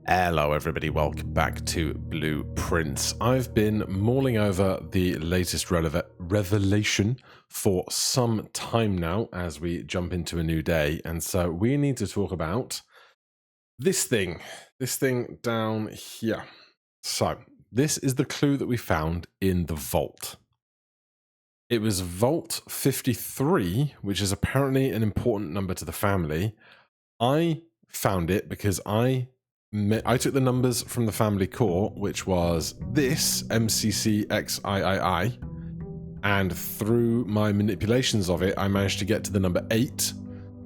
Hello everybody, welcome back to Blueprints. I've been mulling over the latest revelation for some time now as we jump into a new day, and so we need to talk about this thing down here. So this is the clue that we found in the vault. It was Vault 53, which is apparently an important number to the family. I found it because I took the numbers from the family core, which was this MCCXIII, and through my manipulations of it, I managed to get to the number 8.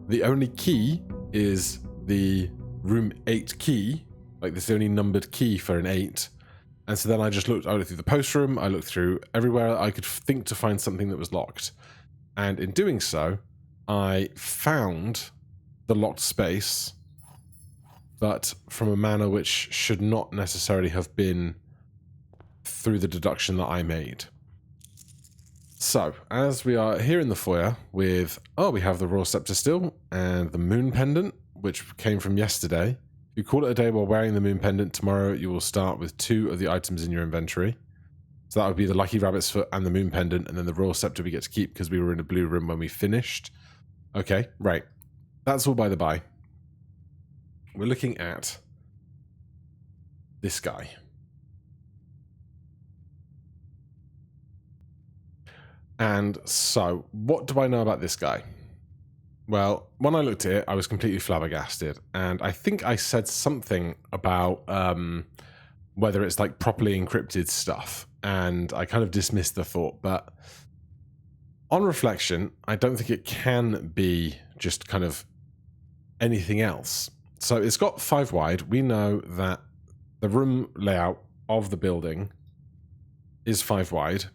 The only key is the room 8 key, like this is the only numbered key for an 8. And so then I looked through the post room, I looked through everywhere I could think to find something that was locked. And in doing so, I found the locked space, but from a manner which should not necessarily have been through the deduction that I made. So, as we are here in the foyer with, we have the Royal Scepter still, and the Moon Pendant, which came from yesterday. If you call it a day while wearing the Moon Pendant, tomorrow you will start with 2 of the items in your inventory. So that would be the Lucky Rabbit's Foot and the Moon Pendant, and then the Royal Scepter we get to keep because we were in a blue room when we finished. Okay, right. That's all by the by. We're looking at this guy. And so, what do I know about this guy? Well, when I looked at it, I was completely flabbergasted. And I think I said something about whether it's like properly encrypted stuff. And I kind of dismissed the thought. But on reflection, I don't think it can be just kind of anything else. So it's got 5 wide. We know that the room layout of the building is 5 wide.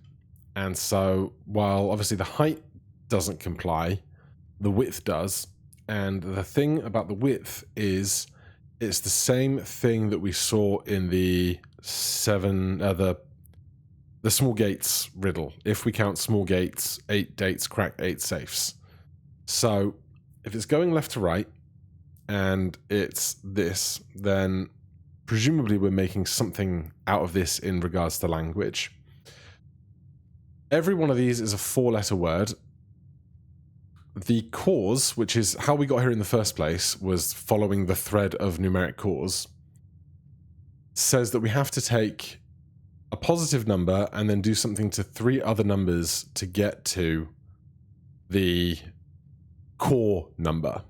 And so while obviously the height doesn't comply, the width does. And the thing about the width is it's the same thing that we saw in the the small gates riddle. If we count small gates, 8 gates crack 8 safes. So if it's going left to right, and it's this, then presumably we're making something out of this in regards to language. Every one of these is a 4-letter word. The cause, which is how we got here in the first place, was following the thread of numeric cause, says that we have to take a positive number and then do something to 3 other numbers to get to the core number.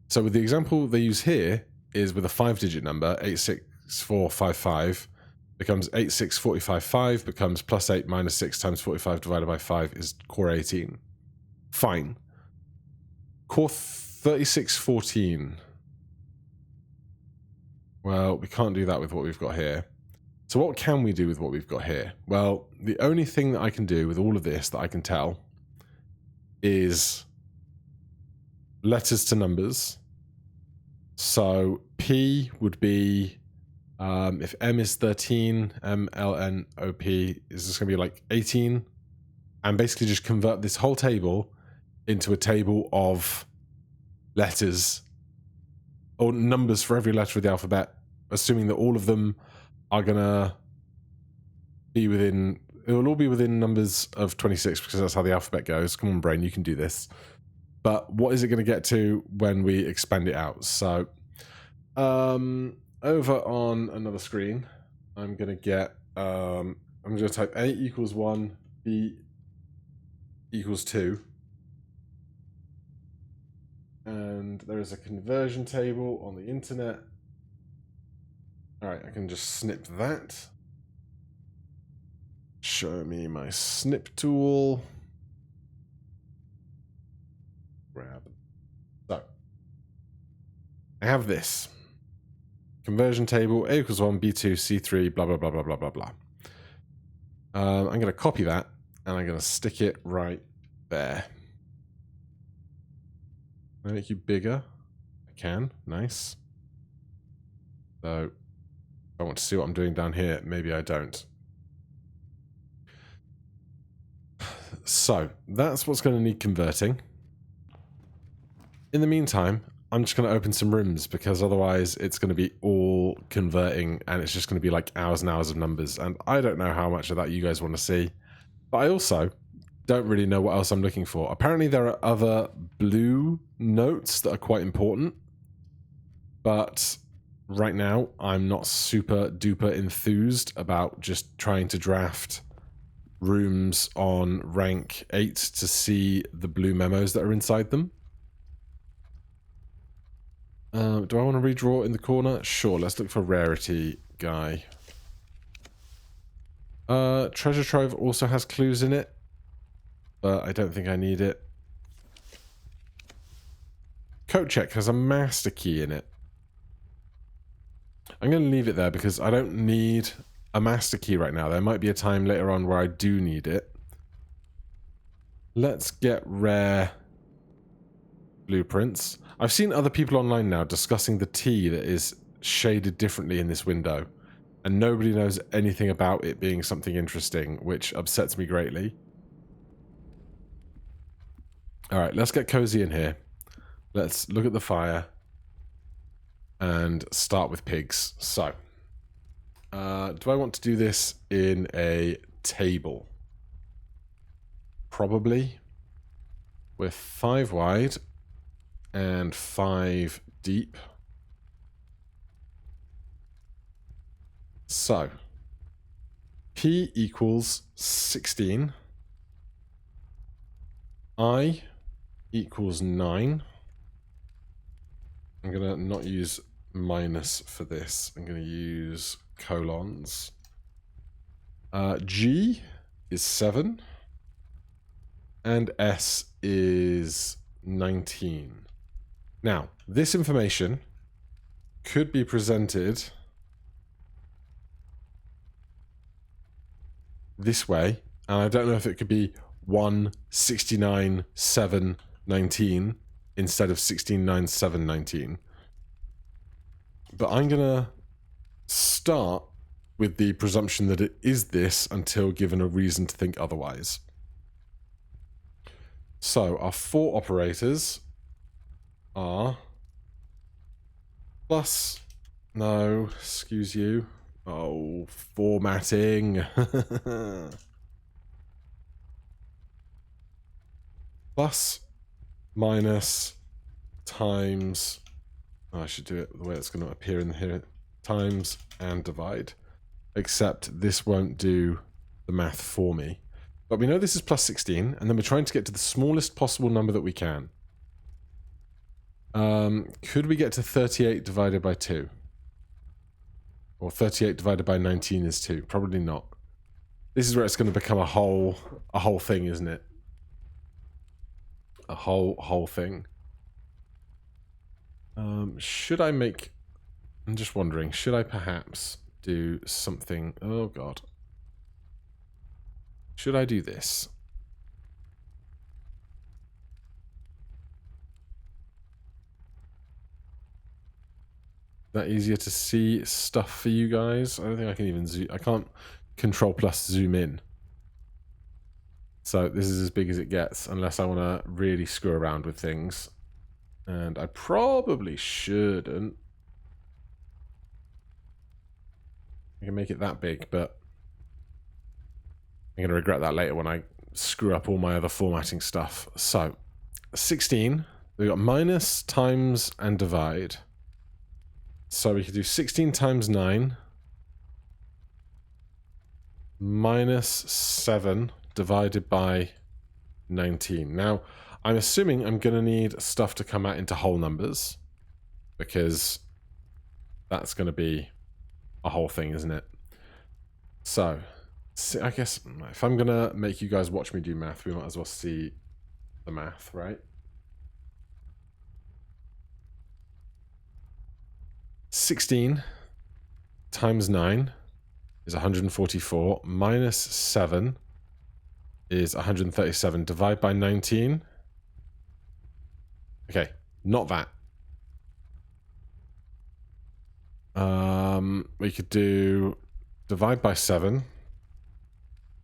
So with the example they use here is with a 5-digit number, 86455 becomes 86455 becomes plus 8 minus 6 times 45 divided by 5 is core 18. Fine. Core 3614. Well, we can't do that with what we've got here. So what can we do with what we've got here? Well, the only thing that I can do with all of this that I can tell is letters to numbers. So P would be, if M is 13, M, L, N, O, P is just going to be like 18. And basically just convert this whole table into a table of letters or numbers for every letter of the alphabet, assuming that all of them are going to be within, it will all be within numbers of 26 because that's how the alphabet goes. Come on, brain, you can do this. But what is it going to get to when we expand it out? So over on another screen, I'm going to get, I'm going to type A equals 1, B equals 2. And there is a conversion table on the internet. All right, I can just snip that. Show me my snip tool. Grab. So I have this conversion table: A equals 1, B2, C3, blah blah blah blah blah blah blah. I'm going to copy that and I'm going to stick it right there. Make you bigger. I can. Nice. So I want to see what I'm doing down here. Maybe I don't. So that's what's going to need converting. In the meantime, I'm just going to open some rooms, because otherwise it's going to be all converting and it's just going to be like hours and hours of numbers. And I don't know how much of that you guys want to see. But I also don't really know what else I'm looking for. Apparently there are other blue notes that are quite important. But right now I'm not super duper enthused about just trying to draft rooms on rank 8 to see the blue memos that are inside them. Do I want to redraw in the corner? Sure, let's look for rarity guy. Treasure trove also has clues in it, but I don't think I need it. Coat check has a master key in it. I'm going to leave it there because I don't need a master key right now. There might be a time later on where I do need it. Let's get rare blueprints. I've seen other people online now discussing the T that is shaded differently in this window, and nobody knows anything about it being something interesting, which upsets me greatly. Alright, let's get cozy in here. Let's look at the fire and start with pigs. So, do I want to do this in a table? Probably. We're 5 wide and 5 deep. So, P equals 16. I equals 9. I'm going to not use minus for this. I'm going to use colons. G is 7. And S is 19. Now, this information could be presented this way, and I don't know if it could be 1, 69, 7, 19 instead of 16, 9, 7, 19. But I'm going to start with the presumption that it is this until given a reason to think otherwise. So our 4 operators are plus, no, excuse you. Oh, formatting. Plus, minus, times, I should do it the way it's going to appear in here, times and divide. Except this won't do the math for me. But we know this is plus 16, and then we're trying to get to the smallest possible number that we can. Could we get to 38 divided by 2? Or 38 divided by 19 is 2? Probably not. This is where it's going to become a whole thing, isn't it? A whole thing. Should I make... I'm just wondering, should I perhaps do something... Oh, God. Should I do this? That easier to see stuff for you guys? I don't think I can even zoom. I can't control plus zoom in. So this is as big as it gets, unless I want to really screw around with things. And I probably shouldn't. I can make it that big, but I'm going to regret that later when I screw up all my other formatting stuff. So, 16. We've got minus, times, and divide. So we could do 16 times 9 minus 7 divided by 19. Now, I'm assuming I'm going to need stuff to come out into whole numbers, because that's going to be a whole thing, isn't it? So, I guess if I'm going to make you guys watch me do math, we might as well see the math, right? 16 times 9 is 144, minus 7 is 137. Divide by 19. Okay, not that. We could do divide by 7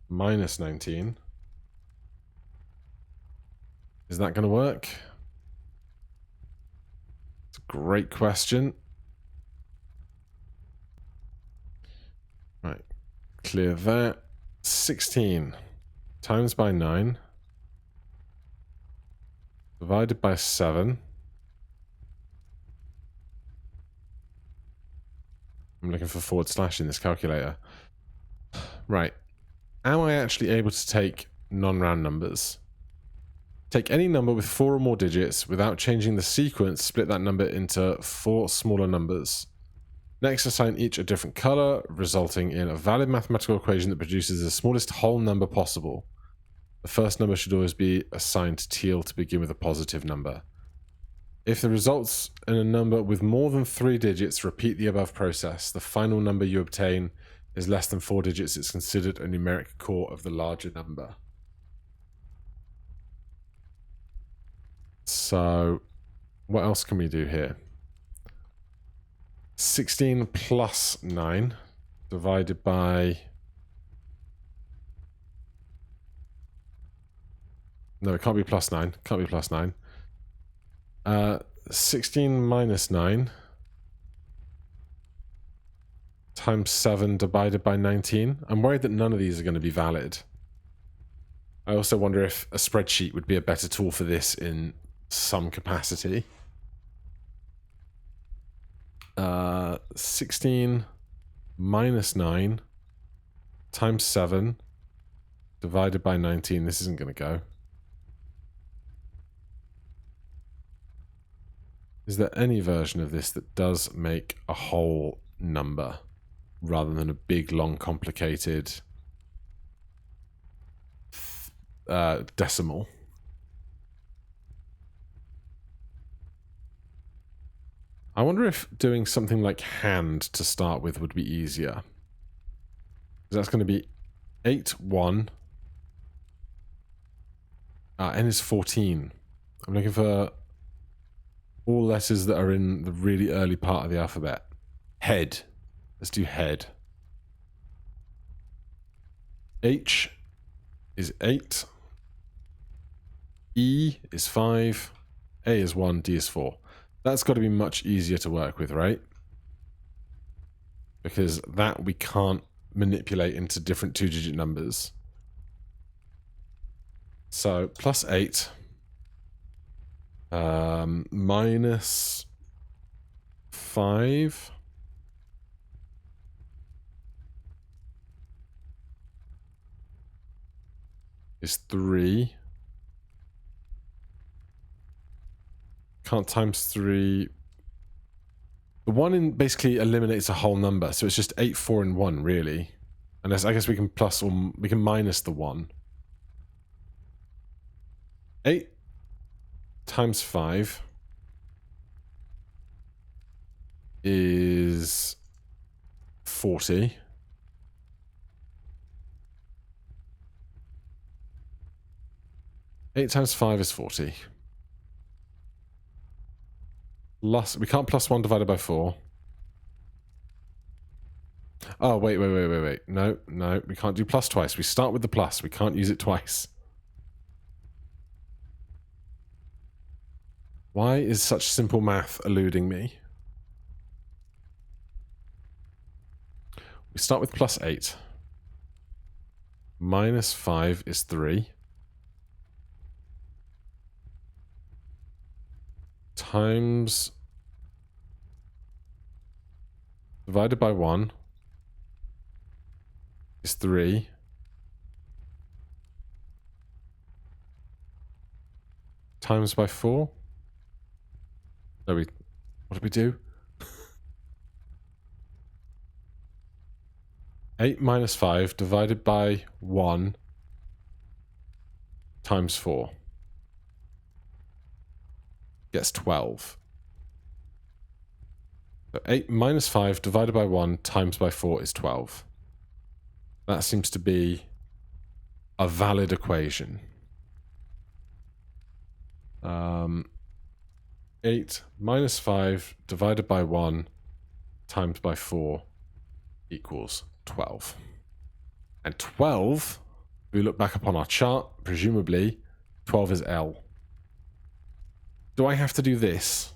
minus 19. Is that going to work? great question. Right, clear that. 16 times by 9 divided by 7. I'm looking for forward slash in this calculator. Right. Am I actually able to take non-round numbers? Take any number with 4 or more digits without changing the sequence, split that number into 4 smaller numbers. Next, assign each a different color, resulting in a valid mathematical equation that produces the smallest whole number possible. The first number should always be assigned teal to begin with a positive number. If the results in a number with more than 3 digits, repeat the above process. The final number you obtain is less than 4 digits. It's considered a numeric core of the larger number. So, what else can we do here? 16 plus 9 divided by... No, it can't be plus 9. Can't be plus 9. 16 minus 9 times 7 divided by 19. I'm worried that none of these are going to be valid. I also wonder if a spreadsheet would be a better tool for this in some capacity. 16 minus 9 times 7 divided by 19. This isn't going to go. Is there any version of this that does make a whole number rather than a big, long, complicated decimal? I wonder if doing something like hand to start with would be easier. That's going to be 8, 1. N is 14. I'm looking for all letters that are in the really early part of the alphabet. Head. Let's do head. H is 8. E is 5. A is 1. D is 4. That's got to be much easier to work with, right? Because that we can't manipulate into different 2-digit numbers. So, plus 8. Minus 5. Is 3. Can't times 3. The 1 in basically eliminates a whole number, so it's just 8, 4, and 1, really. Unless I guess we can plus or we can minus the 1. 8 times 5 is 40. Eight times 5 is 40. Plus, we can't plus 1 divided by 4. Oh, wait. No, we can't do plus twice. We start with the plus. We can't use it twice. Why is such simple math eluding me? We start with plus 8. Minus 5 is 3. Times divided by 1 is 3. Times by 4. No, what did we do? 8 minus 5 divided by 1 times 4 gets 12. So 8 minus 5 divided by 1 times by 4 is 12. That seems to be a valid equation. 8 minus 5 divided by 1 times by 4 equals 12. And 12, if we look back upon our chart, presumably 12 is L. Do I have to do this?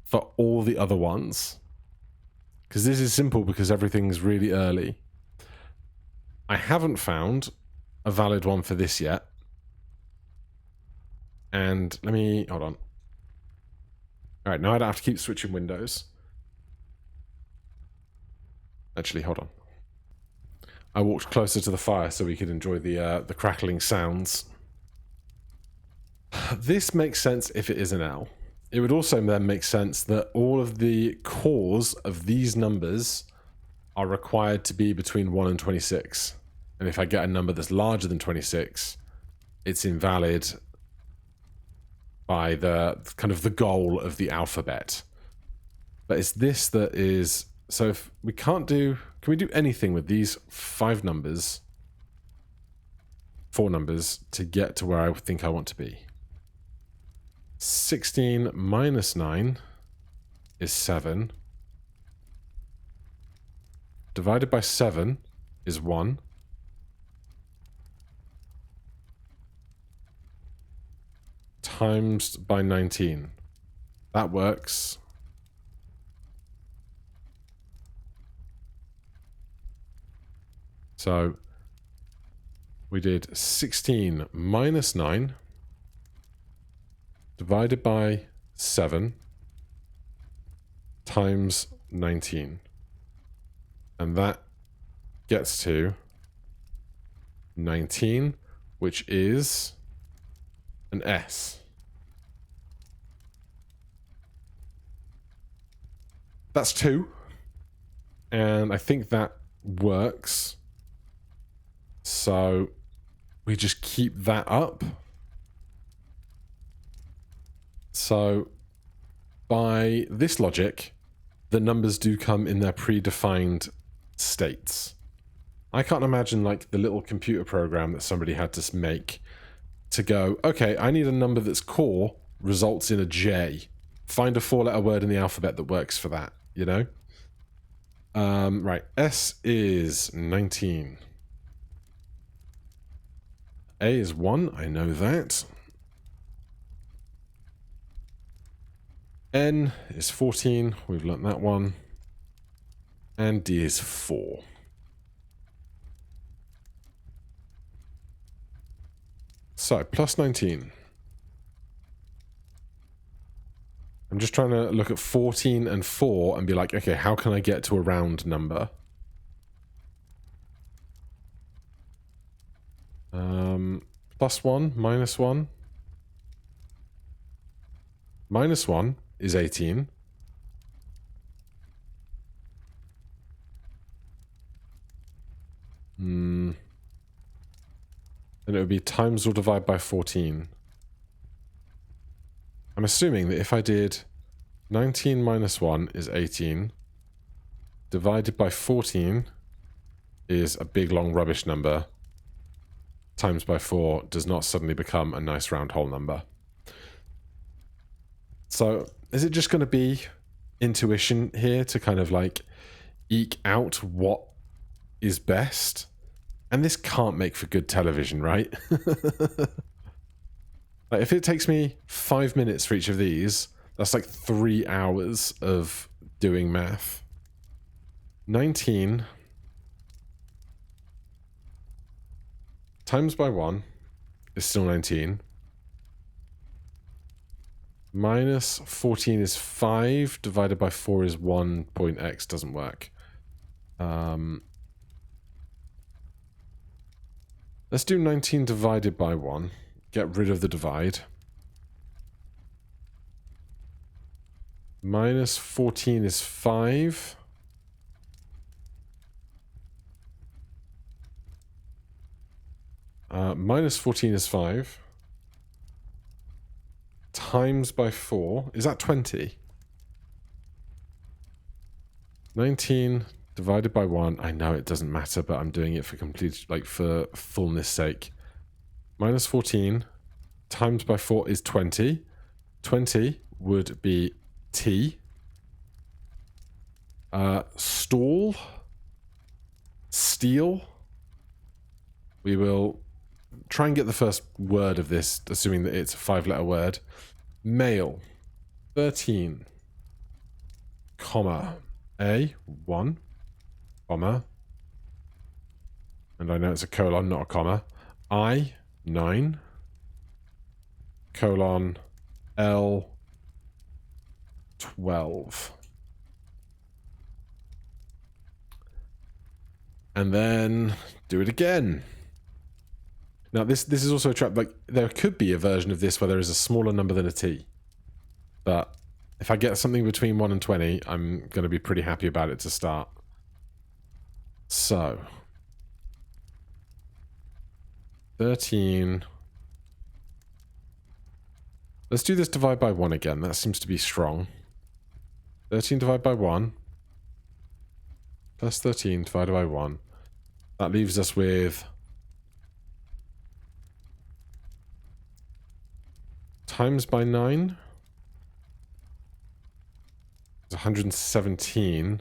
for all the other ones. Because this is simple because everything's really early. I haven't found a valid one for this yet. And let me... hold on. Alright, now I don't have to keep switching windows. Actually, hold on. I walked closer to the fire so we could enjoy the crackling sounds. This makes sense if it is an L. It would also then make sense that all of the cores of these numbers are required to be between 1 and 26. And if I get a number that's larger than 26, it's invalid by the kind of the goal of the alphabet. But it's this that is... so if we can't do... can we do anything with these 5 numbers, 4 numbers, to get to where I think I want to be? 16 minus 9 is 7. Divided by 7 is 1. Times by 19. That works. So we did 16 minus 9 divided by 7 times 19. And that gets to 19, which is an S. That's 2. And I think that works. So we just keep that up. So by this logic, the numbers do come in their predefined states. I can't imagine like the little computer program that somebody had to make to go, okay, I need a number that's core results in a J. Find a 4-letter word in the alphabet that works for that, you know? Right, S is 19. A is 1, I know that. N is 14, we've learnt that one. And D is 4. So, plus 19. I'm just trying to look at 14 and 4 and be like, okay, how can I get to a round number? Plus 1, minus 1. Minus 1 is 18. Then it would be times or divide by 14. I'm assuming that if I did 19 minus 1 is 18, divided by 14 is a big long rubbish number, times by 4 does not suddenly become a nice round whole number. So is it just going to be intuition here to kind of like eke out what is best? And this can't make for good television, right? Like if it takes me 5 minutes for each of these, that's like 3 hours of doing math. 19 times by 1 is still 19. Minus 14 is 5, divided by 4 is 1.x, doesn't work. Let's do 19 divided by 1. Get rid of the divide. Minus 14 is 5. Minus 14 is 5. Times by 4. Is that 20? 19 divided by 1. I know it doesn't matter, but I'm doing it for complete, like for fullness sake. Minus 14 times by 4 is 20. 20 would be T. Stall. Steal. We will try and get the first word of this, assuming that it's a 5-letter word. Male. 13. comma, A, 1, comma, and I know it's a colon, not a comma, I, 9, colon, L, 12. And then do it again. Now this is also a trap. Like, there could be a version of this where there is a smaller number than a T. But if I get something between 1 and 20, I'm going to be pretty happy about it to start. So 13. Let's do this divide by 1 again. That seems to be strong. 13 divided by 1 plus 13 divided by 1. That leaves us with times by 9 is 117.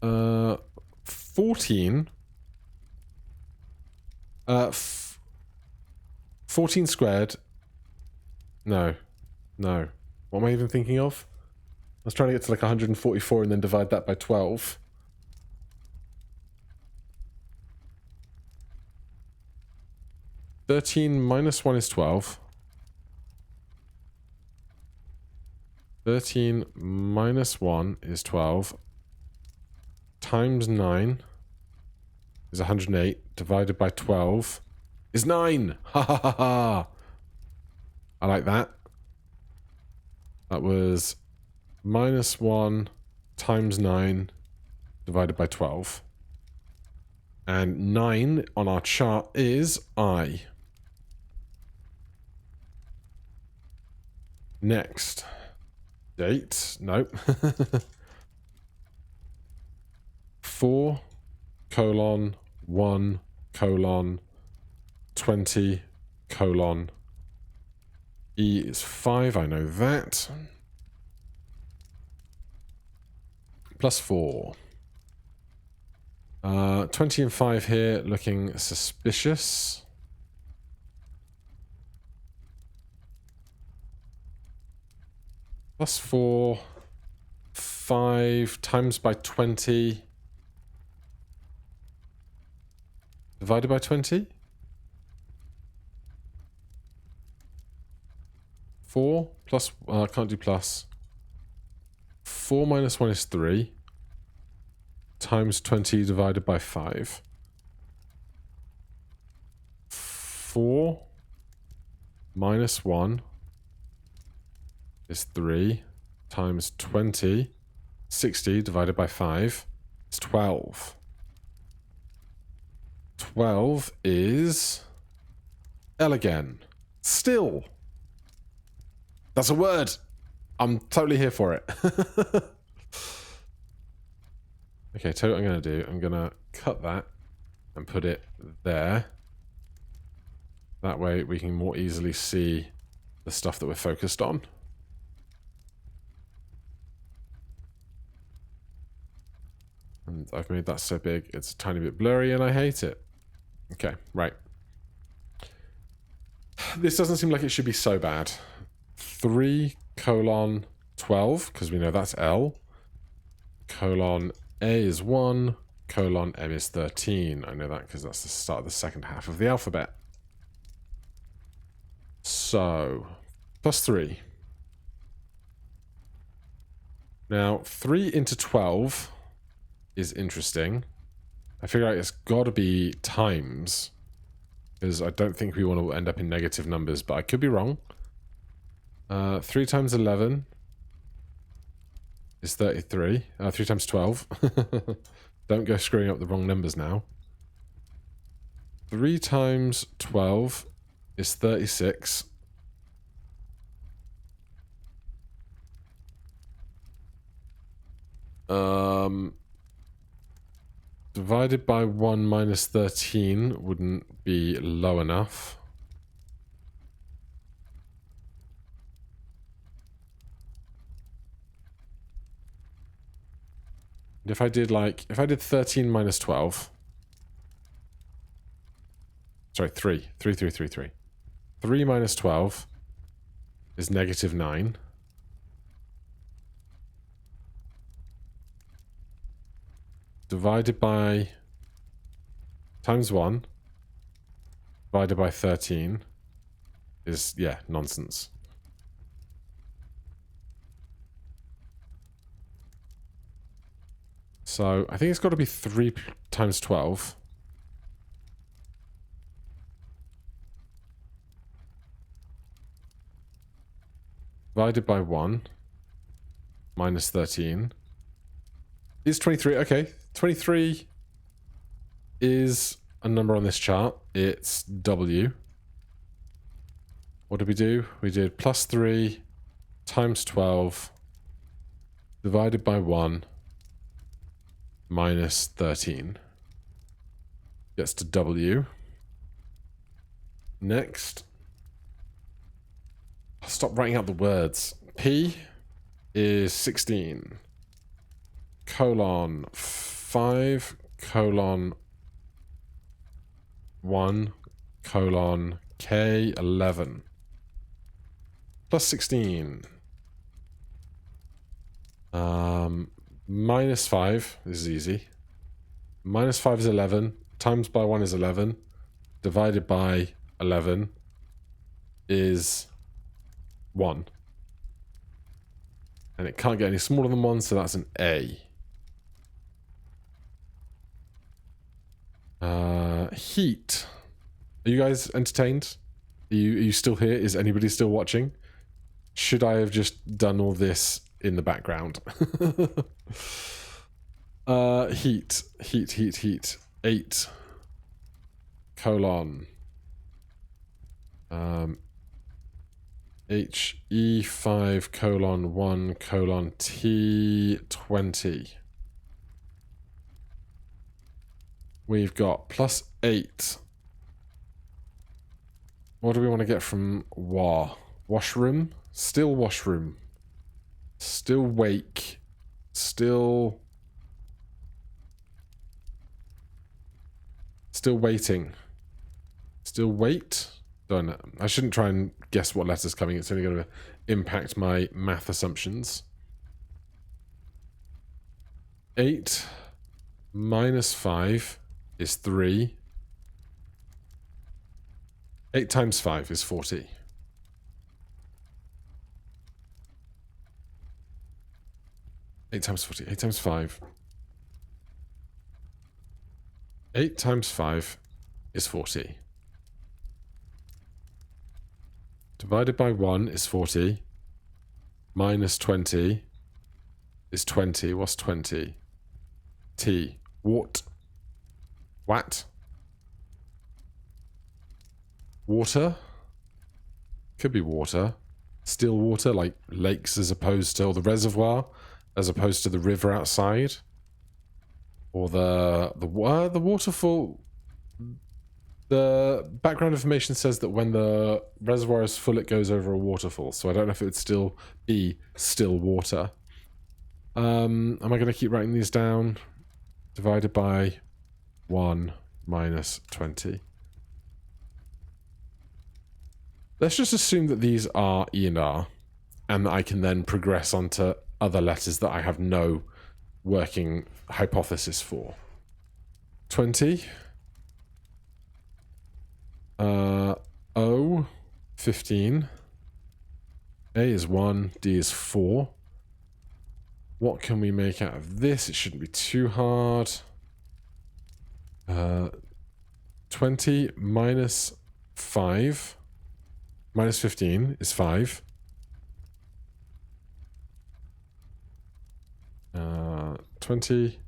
Uh, 14. 14 squared. No. No. What am I even thinking of? I was trying to get to like 144 and then divide that by 12. (13 minus 1 is 12. 13 minus 1 is 12. Times 9 is 108. Divided by 12 is 9. Ha ha ha ha. I like that. That was minus 1 times 9 divided by 12. And 9 on our chart is I. Next. Date. Nope. 4 colon 1 colon 20 colon E is 5, I know that. Plus 4. 20 and 5 here, looking suspicious. Plus 4. 5 times by 20. Divided by 20? 4 plus, I can't do plus. 4 minus 1 is 3. Times 20 divided by 5. 4 minus 1 is 3. Times 20. 60 divided by 5 is 12. 12 is L again. Still. That's a word. I'm totally here for it. Okay, tell you what I'm going to do. I'm going to cut that and put it there. That way we can more easily see the stuff that we're focused on. And I've made that so big, it's a tiny bit blurry and I hate it. Okay, right. This doesn't seem like it should be so bad. 3 colon 12, because we know that's L. Colon A is 1. Colon M is 13. I know that because that's the start of the second half of the alphabet. So, plus 3. Now, 3 into 12 is interesting. I figure out it's got to be times, because I don't think we want to end up in negative numbers, but I could be wrong. 3 times 11 is 33. 3 times 12. Don't go screwing up the wrong numbers now. 3 times 12 is 36. Divided by 1 minus 13 wouldn't be low enough. And if I did 13 minus 12. Sorry, 3. 3 minus 12 is negative 9. Divided by times 1 divided by 13 is, yeah, nonsense. So I think it's got to be 3 times 12. Divided by 1 minus 13 is 23. Okay, 23 is a number on this chart. It's W. What did we do? We did plus 3 times 12 divided by 1 minus 13. Gets to W. Next. I'll stop writing out the words. P is 16. Colon 5 colon 1 colon K 11 plus 16 minus 5. This is easy. Minus 5 is 11 times by 1 is 11 divided by 11 is 1, and it can't get any smaller than 1, so that's an A. Heat. Are you guys entertained? Are you still here? Is anybody still watching? Should I have just done all this in the background? Heat. 8 colon HE5 colon 1 colon T20. We've got plus 8. What do we want to get from WA? Washroom? Still washroom. Still wake. Still waiting. Still wait? Don't know. I shouldn't try and guess what letter's coming. It's only going to impact my math assumptions. 8 minus 5 is 3. 8 times 5 is 40. Eight times 40. 8 times 5. 8 times 5 is 40. Divided by 1 is 40. Minus 20 is 20. What's 20? T. What? What? Water? Could be water. Still water, like lakes as opposed to, or the reservoir, as opposed to the river outside. Or the waterfall. The background information says that when the reservoir is full, it goes over a waterfall. So I don't know if it would still be still water. Am I going to keep writing these down? Divided by 1 minus 20. Let's just assume that these are E and R, and that I can then progress onto other letters that I have no working hypothesis for. 20. O, 15. A is 1, D is 4. What can we make out of this? It shouldn't be too hard. 20 minus 5 minus 15 is 5. 20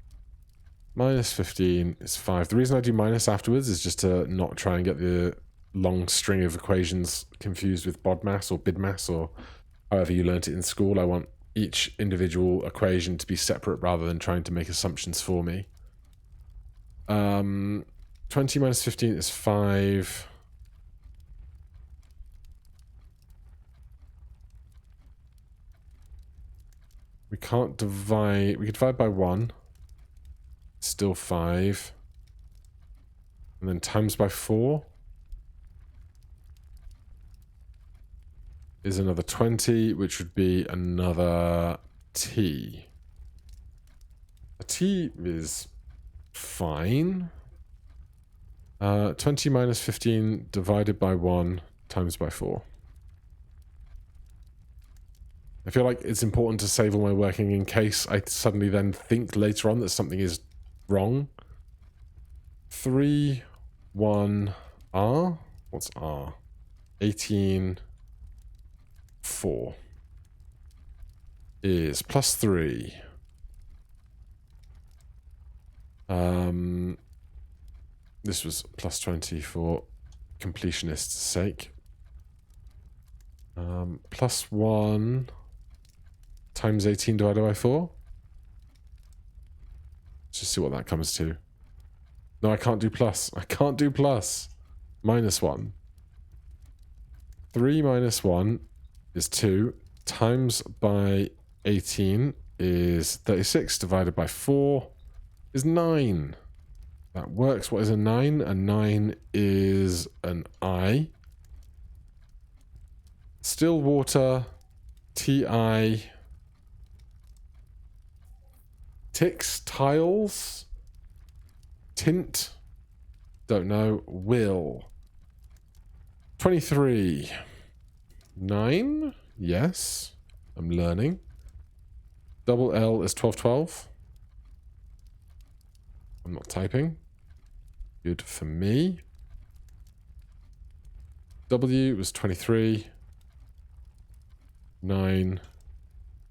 minus 15 is 5. The reason I do minus afterwards is just to not try and get the long string of equations confused with BODMAS or BIDMAS or however you learnt it in school. I want each individual equation to be separate rather than trying to make assumptions for me. 20 minus 15 is 5. We can't divide. We could divide by 1. Still 5. And then times by 4. is another 20, which would be another T. A T is fine. 20 minus 15 divided by 1 times by 4. I feel like it's important to save all my working in case I suddenly then think later on that something is wrong. 3, 1, R? What's R? 18, 4 is plus 3. This was plus 20 for completionist's sake. Plus 1 times 18 divided by 4. Let's just see what that comes to. No, I can't do plus. I can't do plus. Minus 1. 3 minus 1 is 2. Times by 18 is 36. Divided by 4 is 9. That works. What is a 9? A 9 is an I. Still water. TI. Ticks. Tiles. Tint. Don't know. Will. 23. 9. Yes. I'm learning. Double L is 1212. I'm not typing. Good for me. W was 23. 9.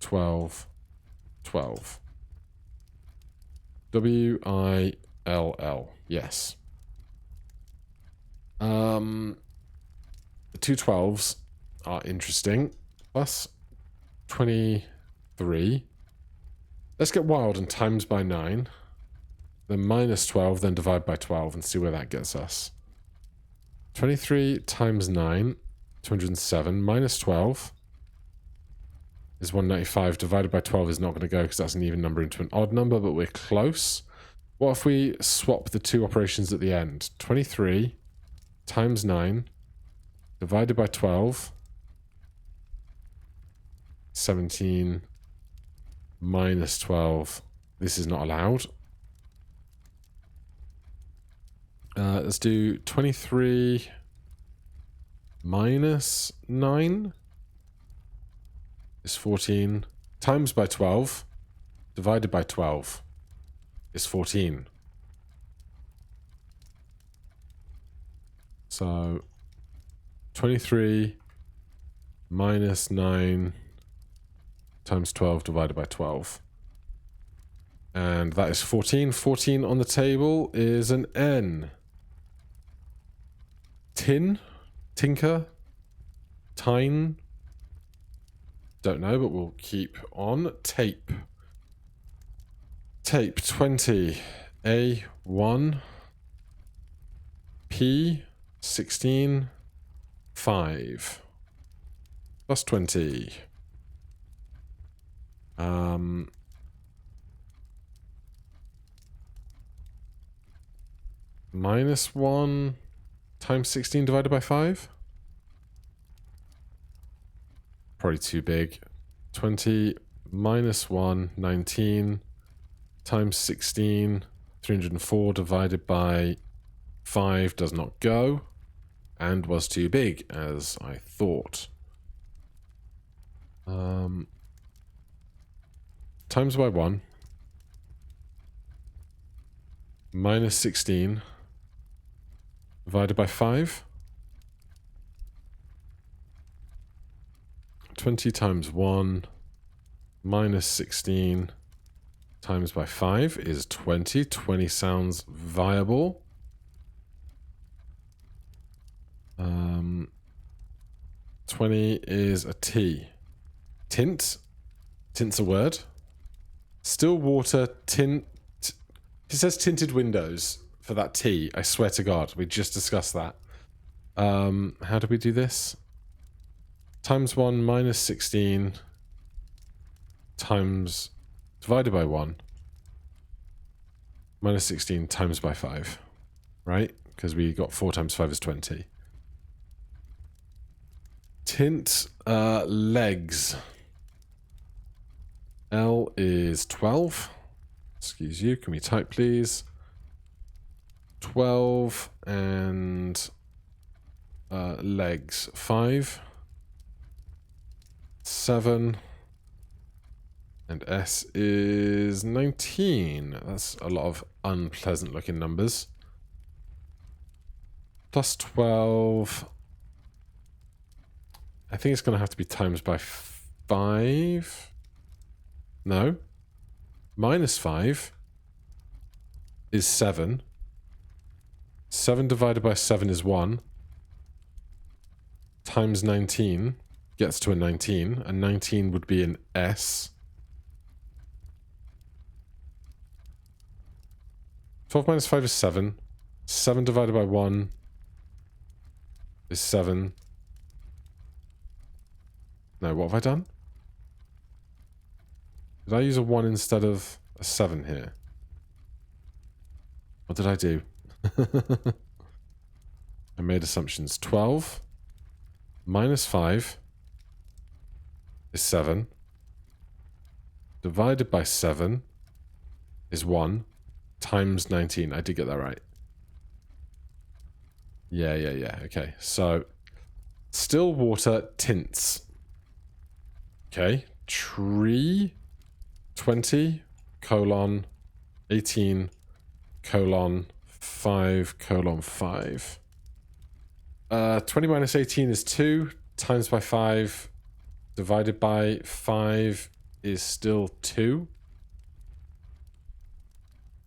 12. 12. W-I-L-L. Yes. The two 12s are interesting. Plus 23. Let's get wild and times by 9. Then minus 12, then divide by 12 and see where that gets us. 23 times 9, 207. Minus 12 is 195. Divided by 12 is not going to go because that's an even number into an odd number, but we're close. What if we swap the two operations at the end? 23 times 9 divided by 12. 17 minus 12. This is not allowed. Let's do 23 minus 9 is 14 times by 12 divided by 12 is 14. So 23 minus 9 times 12 divided by 12. And that is 14. 14 on the table is an N. Tin? Tinker? Tine? Don't know, but we'll keep on. Tape. Tape 20. A1. P 16. 5. Plus 20. Minus 1 times 16 divided by 5? Probably too big. 20 minus 1, 19 times 16, 304 divided by 5 does not go and was too big, as I thought. Times by 1 minus 16 divided by 5. 20 times 1 minus 16 times by 5 is 20. 20 sounds viable. 20 is a T. Tint. Tint's a word. Still water, tint. It says tinted windows for that T. I swear to God, we just discussed that. How do we do this? Times 1 minus 16 times divided by 1 minus 16 times by 5, right? Because we got 4 times 5 is 20. Tint Legs. L is 12. Excuse you, can we type please? 12 and legs 5. 7. And S is 19. That's a lot of unpleasant looking numbers. Plus 12. I think it's going to have to be times by 5. No. Minus 5 is 7. 7 divided by 7 is 1. Times 19 gets to a 19. And 19 would be an S. 12 minus 5 is 7. 7 divided by 1 is 7. No, what have I done? Did I use a 1 instead of a 7 here? What did I do? I made assumptions. 12 minus 5 is 7. Divided by 7 is 1. Times 19. I did get that right. Yeah. Okay, so still water tints. Okay, tree 20 colon 18 colon 5 colon 5. 20 minus 18 is 2. Times by 5 divided by 5 is still 2.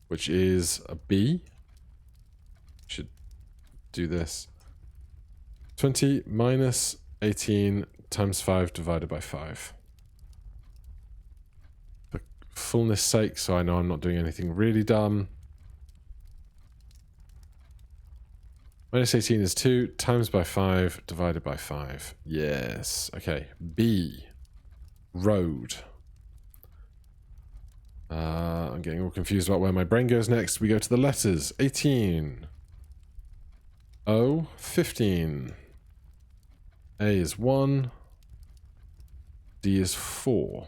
Which is a B. Should do this. 20 minus 18 times 5 divided by 5. For fullness sake, so I know I'm not doing anything really dumb. Minus 18 is 2 times by 5 divided by 5. Yes. Okay. B. Road. I'm getting all confused about where my brain goes next. We go to the letters. 18. O. 15. A is 1. D is 4.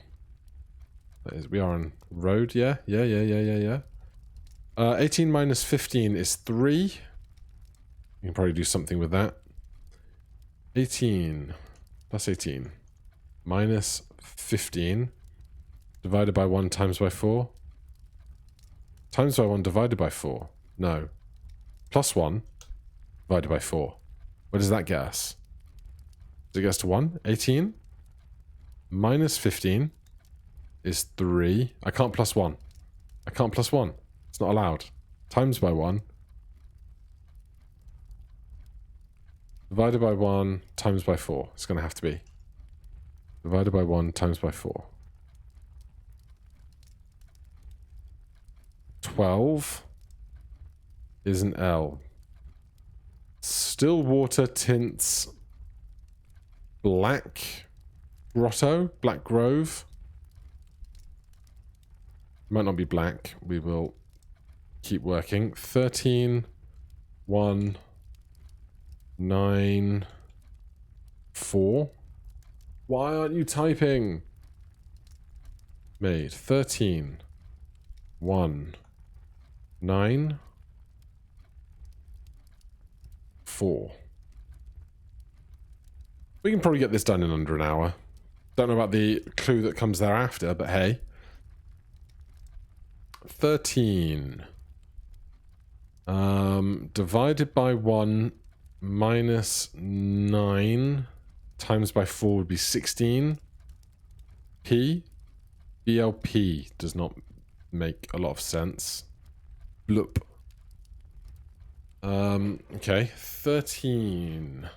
That is, we are on road, yeah? Yeah. 18 minus 15 is 3. You can probably do something with that. 18 plus 18 minus 15 divided by 1 times by 4. Times by 1 divided by 4. No. Plus 1 divided by 4. What does that get us? Does it get us to 1? 18 minus 15 is 3. I can't plus 1. I can't plus 1. It's not allowed. Times by 1. Divided by 1 times by 4. It's going to have to be. Divided by 1 times by 4. 12 is an L. Still water tints black grotto, black grove. Might not be black. We will keep working. 13, 1, 9, 4. Why aren't you typing? Made. 13, 1, 9, 4. We can probably get this done in under an hour. Don't know about the clue that comes thereafter, but hey. 13. Divided by 1 minus 9 times by 4 would be 16. P. BLP does not make a lot of sense. Bloop. Okay. 13.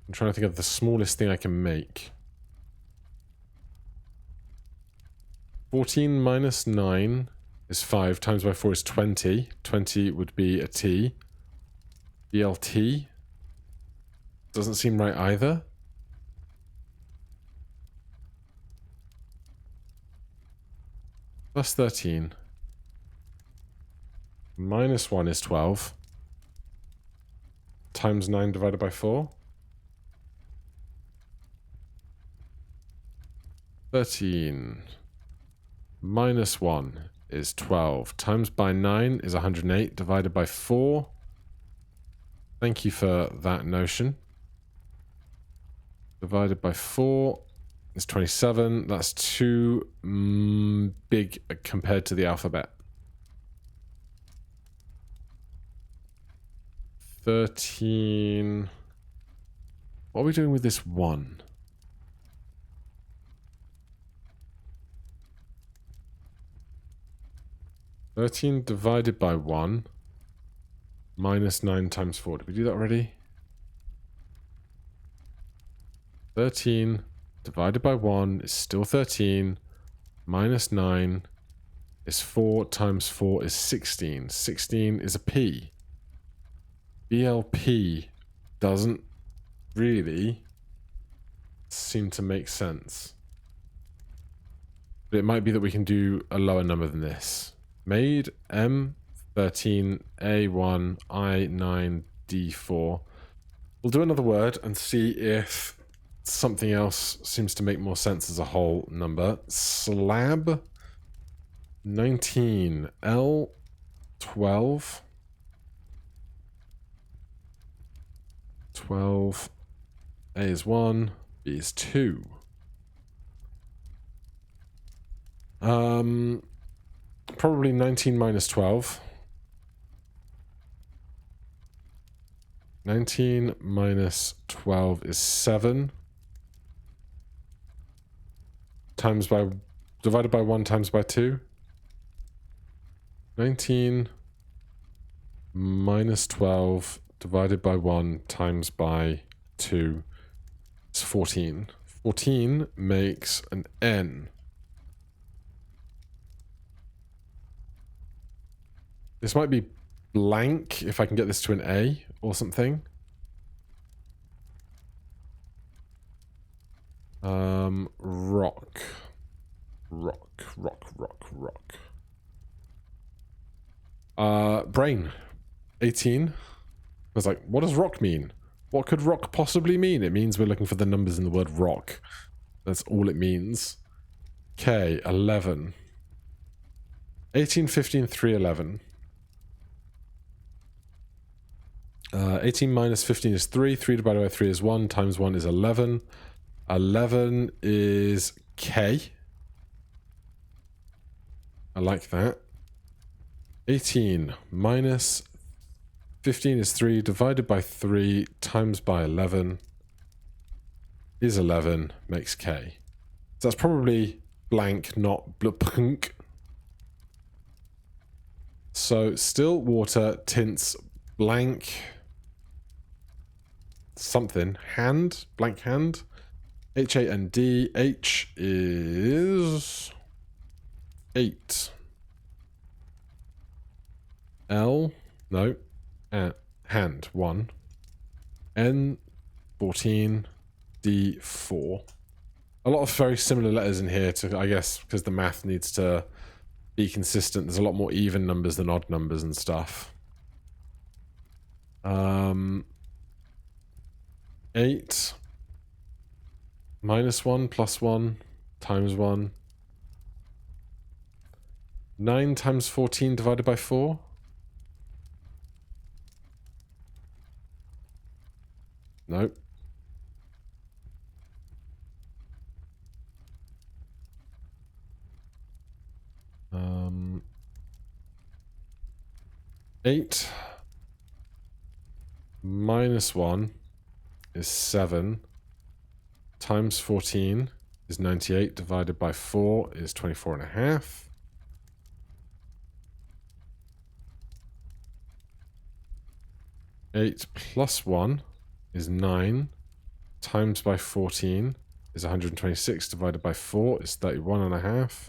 I'm trying to think of the smallest thing I can make. 14 minus 9 is 5. Times by 4 is 20. 20 would be a T. BLT. Doesn't seem right either. Plus 13. Minus 1 is 12. times 9 divided by 4. 13 minus 1 is 12. Times by 9 is 108 divided by 4. Thank you for that notion. Divided by 4 is 27. That's too big compared to the alphabet. 13. What are we doing with this 1? (13) divided by 1 minus 9 times 4. Did we do that already? 13 divided by 1 is still 13. Minus 9 is 4 times 4 is 16. 16 is a P. BLP doesn't really seem to make sense. But it might be that we can do a lower number than this. Made M13 A1 I9 D4. We'll do another word and see if something else seems to make more sense as a whole number. Slab 19 L12 12. A is 1, B is 2. Probably 19 minus 12. 19 minus 12 is 7. Divided by 1 times by 2. 19 minus 12 divided by 1 times by 2 is 14. 14 makes an N. This might be blank if I can get this to an A or something. Rock. Brain. 18. I was like, what does rock mean? What could rock possibly mean? It means we're looking for the numbers in the word rock. That's all it means. K, 11. 18, 15, 3, 11. 18 minus 15 is 3. 3 divided by 3 is 1. Times 1 is 11. 11 is K. I like that. 18 minus 15 is 3. Divided by 3 times by 11 is 11. Makes K. So that's probably blank, not blank. So still water, tints, blank, something, hand, blank hand. H-A-N-D. H is 8. L, no, hand, 1. N, 14. D, 4. A lot of very similar letters in here, to, I guess, because the math needs to be consistent. There's a lot more even numbers than odd numbers and stuff. 8 minus 1 plus 1 times 1. 9 times 14 divided by 4. Nope. Eight minus 1 is 7. Times 14 is 98. Divided by 4 is 24.5. 8 plus 1 is 9. Times by 14 is 126. Divided by 4 is 31.5.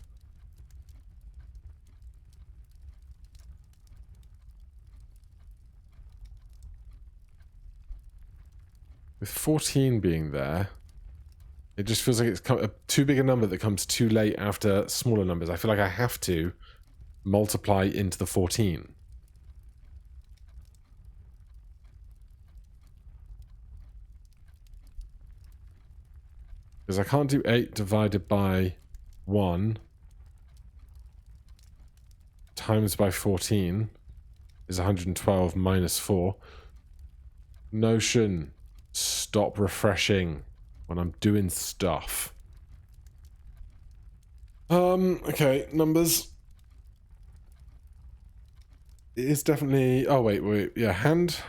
With 14 being there, it just feels like it's too big a number that comes too late after smaller numbers. I feel like I have to multiply into the 14. Because I can't do 8 divided by 1 times by 14 is 112 minus 4. Notion, stop refreshing when I'm doing stuff. Okay, numbers. It is definitely... Oh, wait. Yeah, hand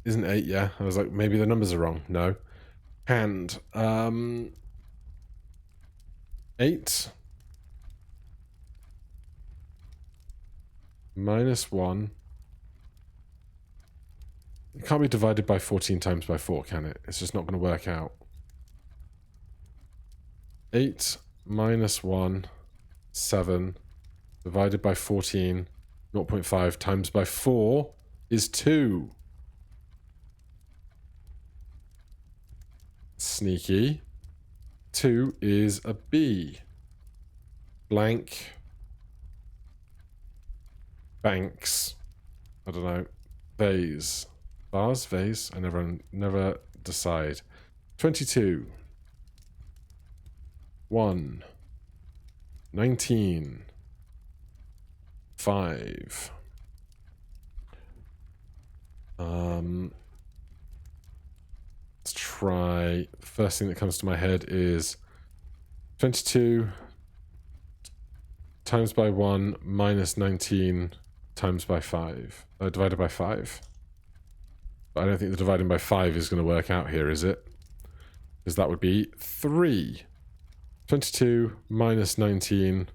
isn't 8, yeah. I was like, maybe the numbers are wrong. No. Hand. 8 minus 1. It can't be divided by 14 times by 4, can it? It's just not going to work out. 8 minus 1, 7, divided by 14, 0.5 times by 4 is 2. Sneaky. 2 is a B. Blank. Banks. I don't know. Vase. Vase? Vase? I never decide. 22. 1. 19. 5. Let's try... The first thing that comes to my head is 22 times by 1 minus 19 times by 5. Divided by 5. But I don't think the dividing by 5 is going to work out here, is it? Because that would be 3. 22 minus 19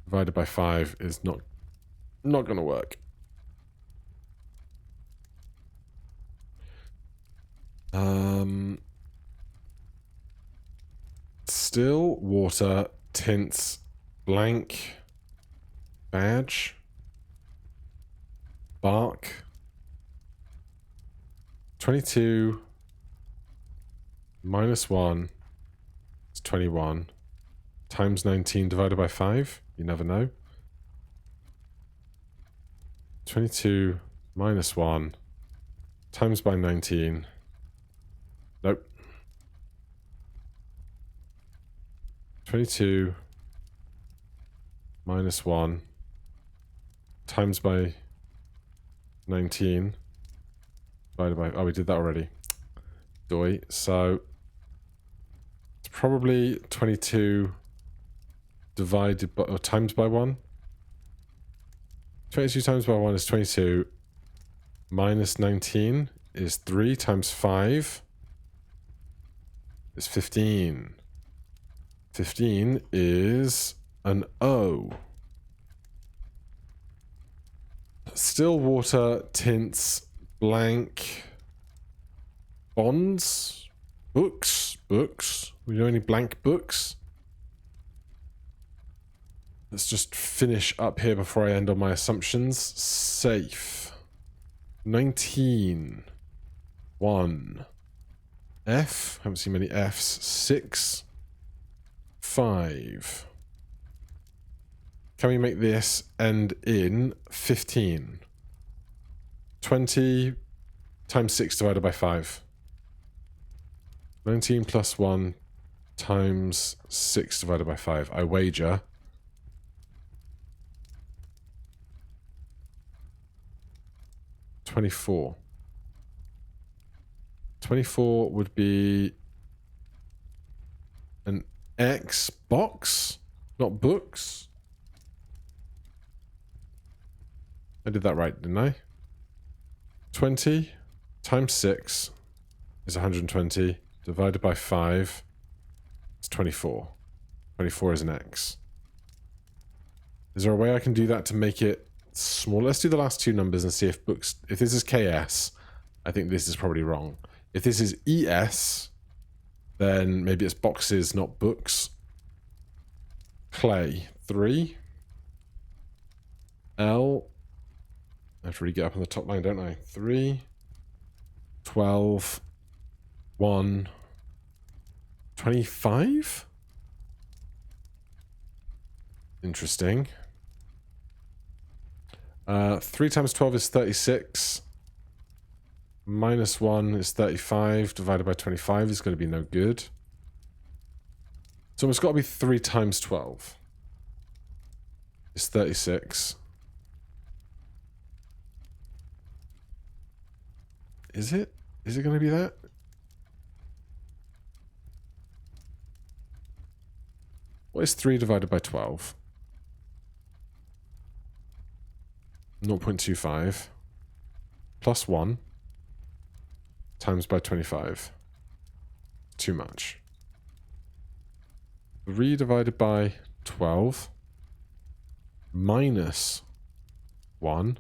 divided by 5 is not going to work. Still, water, tints, blank, badge, bark, 22 minus 1 is 21 times 19 divided by 5. You never know. 22 minus 1 times by 19. Nope. 22 minus 1 times by 19 divided by... Oh, we did that already. Doy. So it's probably 22 divided by... or times by 1. 22 times by 1 is 22. Minus 19 is 3 times 5 is 15. 15 is an O. Still water, tints, blank, bonds, books. We know any blank books? Let's just finish up here before I end on my assumptions. Safe. 19. 1. F. Haven't seen many Fs. 6. 5. Can we make this end in 15? 20 times 6 divided by 5. 19 plus 1 times 6 divided by 5. I wager 24. 24 would be an X box, not books. I did that right, didn't I? 20 times 6 is 120. Divided by 5 is 24. 24 is an X. Is there a way I can do that to make it smaller? Let's do the last two numbers and see if books... If this is KS, I think this is probably wrong. If this is ES, then maybe it's boxes, not books. Clay, 3. L... I have to really get up on the top line, don't I? 3. 12. 1. 25? Interesting. 3 times 12 is 36. Minus 1 is 35. Divided by 25 is going to be no good. So it's got to be 3 times 12. It's 36. Is it? Is it going to be that? What is 3 divided by 12? 0.25 plus 1 times by 25. Too much. 3 divided by 12 minus 1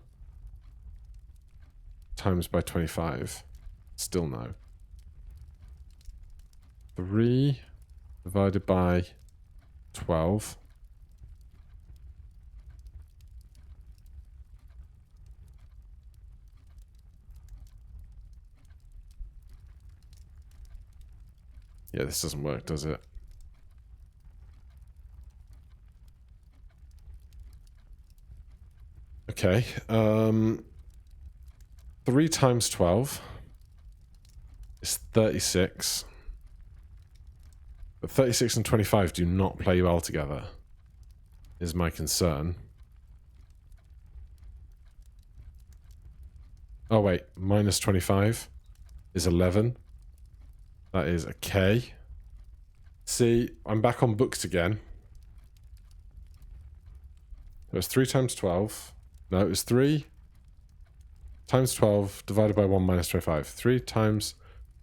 times by 25. Still no. 3 divided by 12 yeah, this doesn't work, does it? Okay, 3 times 12 is 36. But 36 and 25 do not play well together, is my concern. Oh wait, minus 25 is 11. That is a K. See, I'm back on books again. It was 3 times 12. No, it was 3 times 12 divided by 1 minus 25. 3 times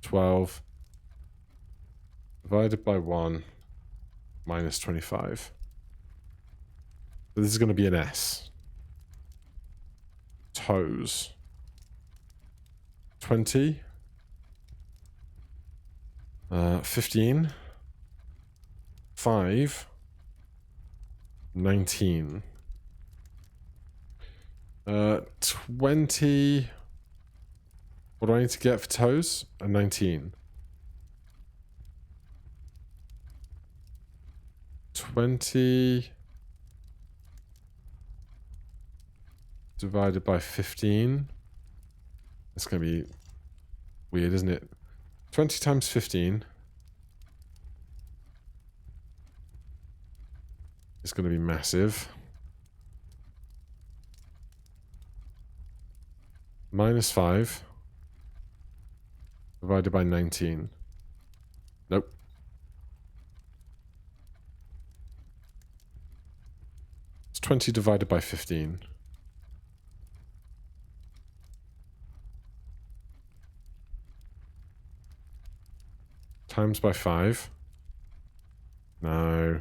12 divided by 1 minus 25. So this is going to be an S. Toes. 20. 15. 5. 19. 20. What do I need to get for toes? A 19. 20 divided by 15. It's going to be weird, isn't it? 20 times 15 is going to be massive. Minus 5 divided by 19. Nope. It's 20 divided by 15. Times by 5. No.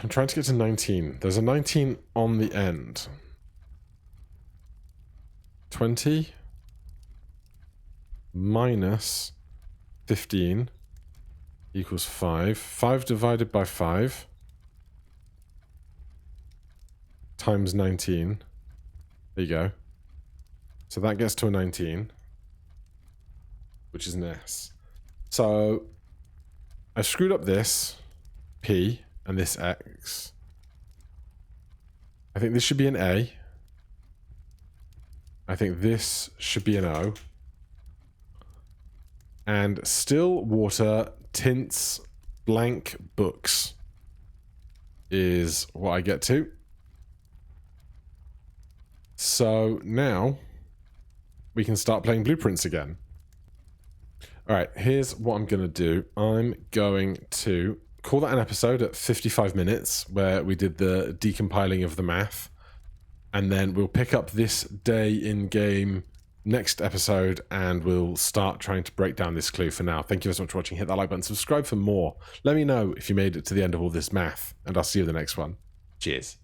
I'm trying to get to 19. There's a 19 on the end. 20 minus 15 equals 5. 5 divided by 5 times 19. There you go. So that gets to a 19, which is an S. So I screwed up this P and this X. I think this should be an A. I think this should be an O. And still water tints blank books is what I get to. So now we can start playing blueprints again. All right, here's what I'm going to do. I'm going to call that an episode at 55 minutes where we did the decompiling of the math. And then we'll pick up this day in game next episode and we'll start trying to break down this clue. For now, thank you so much for watching. Hit that like button, subscribe for more. Let me know if you made it to the end of all this math, and I'll see you in the next one. Cheers.